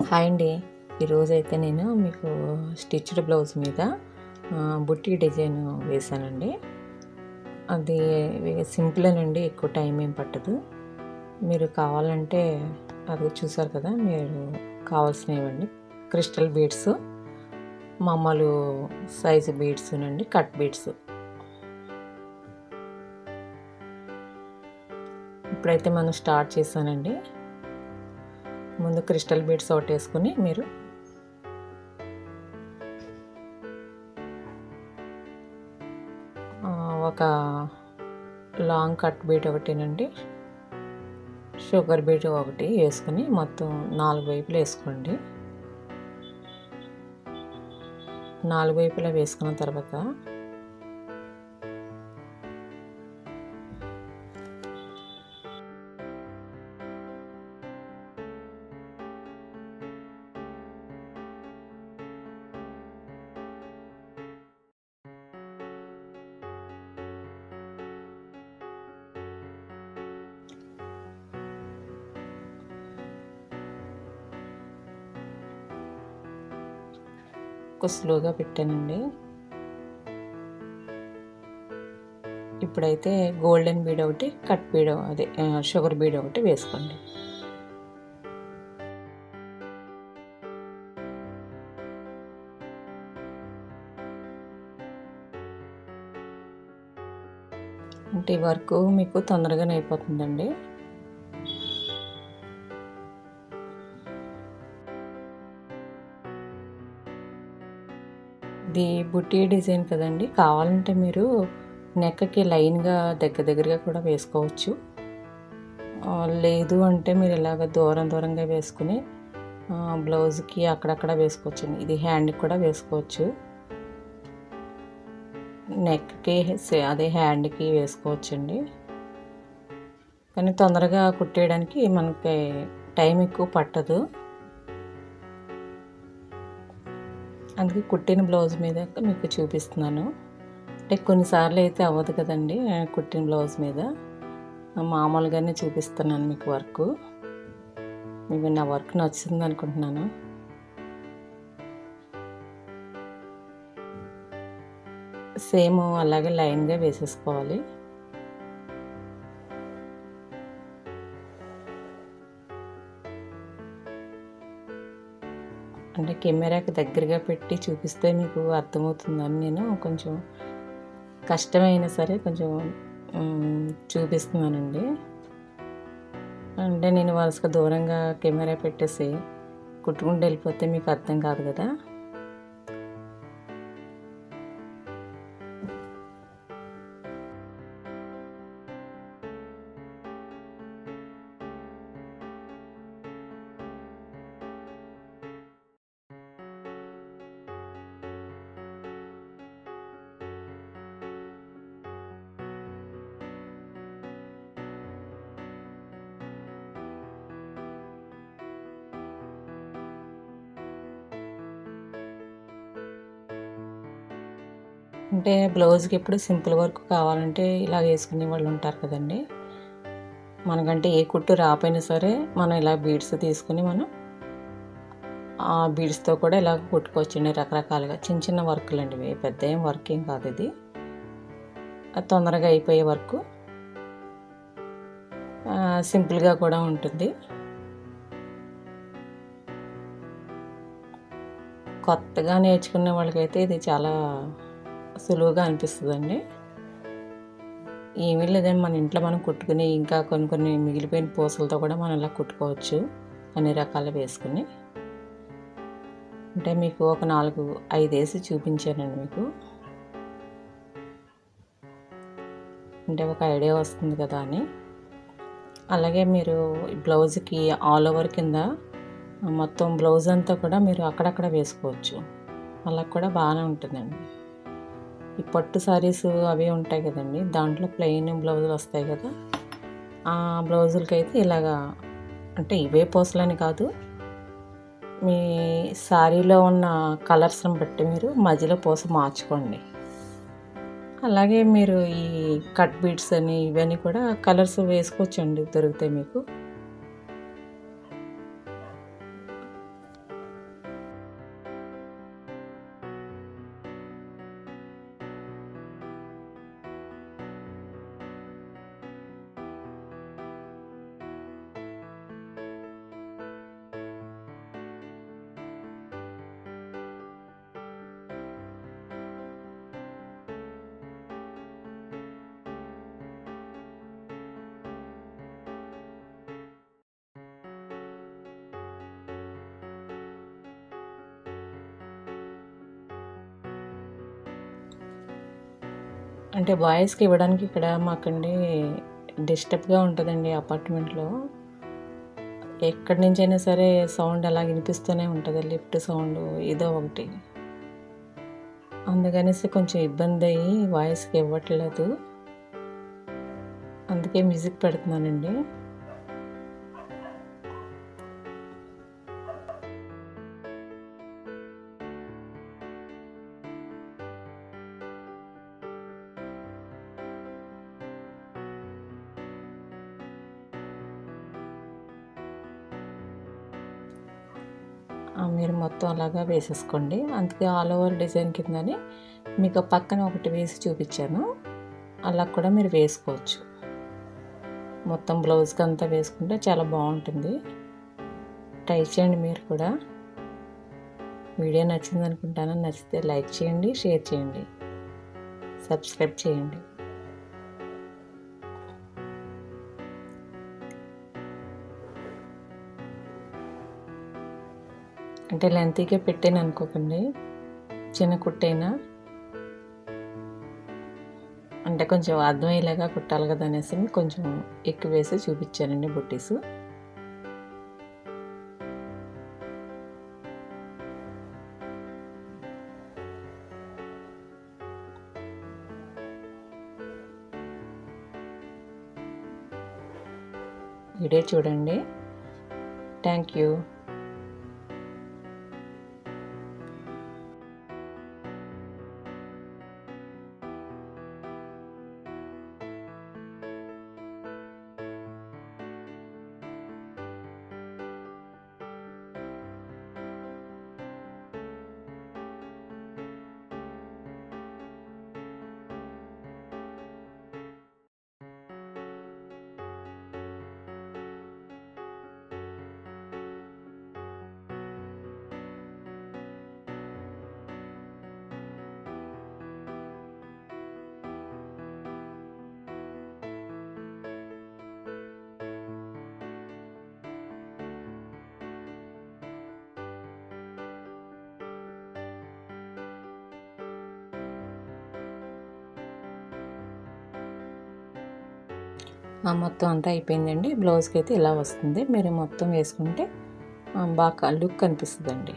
Hi అండి. ఈరోజైతే నేను మీకు స్టిచ్డ్ బ్లౌజ్ మీద బుట్టి డిజైన్ వేశానండి. అది సింపులేనండి, ఎక్కువ టైం ఏం పట్టదు. మీరు కావాలంటే అది చూసారు కదా, మీరు కావాల్సినవండి క్రిస్టల్ బీడ్స్, మామూలు సైజు బీడ్స్ నండి, కట్ బీడ్స్. ఇప్పుడైతే మనం స్టార్ట్ చేశానండి. ముందు క్రిస్టల్ బీడ్స్ ఒకటి వేసుకుని మీరు ఒక లాంగ్ కట్ బీడ్ ఒకటినండి, షుగర్ బీడ్ ఒకటి వేసుకుని మొత్తం 4 వైపులు వేసుకోండి. 4 వైపులా వేసుకున్న తర్వాత స్లోగా పెట్టానండి. ఇప్పుడైతే గోల్డెన్ బీడ్ ఒకటి, కట్ బీడ్ అదే షుగర్ బీడ్ ఒకటి వేసుకోండి. అంటే ఈ వర్క్ మీకు తొందరగానే అయిపోతుందండి. ఇది బుట్టి డిజైన్ కదండి, కావాలంటే మీరు నెక్కి లైన్గా దగ్గరగా కూడా వేసుకోవచ్చు. లేదు అంటే మీరు ఇలాగ దూరంగా వేసుకుని బ్లౌజ్కి అక్కడక్కడ వేసుకోవచ్చు. ఇది హ్యాండ్కి కూడా వేసుకోవచ్చు, నెక్కి అదే హ్యాండ్కి వేసుకోవచ్చండి. కానీ తొందరగా కుట్టేయడానికి మనకి టైం ఎక్కువ పట్టదు. అందుకే కుట్టిన బ్లౌజ్ మీద మీకు చూపిస్తున్నాను. అంటే కొన్నిసార్లు అయితే అవ్వదు కదండి కుట్టిన బ్లౌజ్ మీద, మామూలుగానే చూపిస్తున్నాను మీకు వర్క్. మీకు నా వర్క్ నచ్చుతుంది అనుకుంటున్నాను. సేమ్ అలాగే లైన్గా వేసేసుకోవాలి. అంటే కెమెరాకి దగ్గరగా పెట్టి చూపిస్తే మీకు అర్థమవుతుందని నేను కొంచెం కష్టమైనా సరే కొంచెం చూపిస్తున్నానండి. అంటే నేను వరుసగా దూరంగా కెమెరా పెట్టేసి కుట్టుకుంటూ వెళ్ళిపోతే మీకు అర్థం కాదు కదా. అంటే బ్లౌజ్కి ఎప్పుడు సింపుల్ వర్క్ కావాలంటే ఇలా వేసుకునే వాళ్ళు ఉంటారు కదండి. మనకంటే ఏ కుట్టు రాపోయినా సరే మనం ఇలా బీడ్స్ తీసుకుని మనం ఆ బీడ్స్తో కూడా ఇలా కుట్టుకోవచ్చండి. రకరకాలుగా చిన్న వర్క్లు అండి, పెద్ద ఏం వర్క్ ఏం కాదు. ఇది తొందరగా అయిపోయే వర్క్, సింపుల్గా కూడా ఉంటుంది. కొత్తగా నేర్చుకునే వాళ్ళకైతే ఇది చాలా సులువుగా అనిపిస్తుందండి. ఏమీ లేదండి, మన ఇంట్లో మనం కుట్టుకుని ఇంకా కొన్ని మిగిలిపోయిన పూసలతో కూడా మనం ఇలా కుట్టుకోవచ్చు అన్ని రకాలు వేసుకుని. అంటే మీకు ఒక 4-5 వేసి చూపించానండి మీకు, అంటే ఒక ఐడియా వస్తుంది కదా అని. అలాగే మీరు బ్లౌజ్కి ఆల్ ఓవర్ కింద మొత్తం బ్లౌజ్ అంతా కూడా మీరు అక్కడక్కడ వేసుకోవచ్చు, అలా కూడా బాగానే ఉంటుందండి. ఈ పట్టు సారీస్ అవి ఉంటాయి కదండి, దాంట్లో ప్లెయిన్ బ్లౌజులు వస్తాయి కదా, ఆ బ్లౌజులకి అయితే ఇలాగా, అంటే ఇవే పూసలని కాదు, మీ సారీలో ఉన్న కలర్స్ని బట్టి మీరు మధ్యలో పూస మార్చుకోండి. అలాగే మీరు ఈ కట్ బీడ్స్ అని ఇవన్నీ కూడా కలర్స్ వేసుకోవచ్చండి, దొరుకుతాయి మీకు. అంటే బాయ్స్కి ఇవ్వడానికి ఇక్కడ మాకండి డిస్టర్బ్గా ఉంటుందండి అపార్ట్మెంట్లో. ఎక్కడి నుంచైనా సరే సౌండ్ అలా వినిపిస్తూనే ఉంటుంది, లిఫ్ట్ సౌండ్ ఏదో ఒకటి. అందుకనేసి కొంచెం ఇబ్బంది అయ్యి వాయిస్కి ఇవ్వట్లేదు. అందుకే మ్యూజిక్ పెడుతున్నానండి. మీరు మొత్తం అలాగా వేసేసుకోండి. అందుకే ఆల్ ఓవర్ డిజైన్ కిందని మీకు పక్కన ఒకటి వేసి చూపించాను, అలా కూడా మీరు వేసుకోవచ్చు. మొత్తం బ్లౌజ్కి అంతా వేసుకుంటే చాలా బాగుంటుంది. ట్రై చేయండి మీరు కూడా. వీడియో నచ్చింది అనుకుంటాను. నచ్చితే లైక్ చేయండి, షేర్ చేయండి, సబ్స్క్రైబ్ చేయండి. అంటే లెంతీగా పెట్టాను అనుకోకండి, చిన్న కుట్టైనా అంటే కొంచెం అర్థమయ్యేలాగా కుట్టాలి కదా అనేసి కొంచెం ఎక్కువ వేసి చూపించానండి బుట్టీసు. వీడియో చూడండి. Thank you. మొత్తం అంతా అయిపోయిందండి. బ్లౌజ్కి అయితే ఇలా వస్తుంది. మీరు మొత్తం వేసుకుంటే బాగా లుక్ కనిపిస్తుందండి.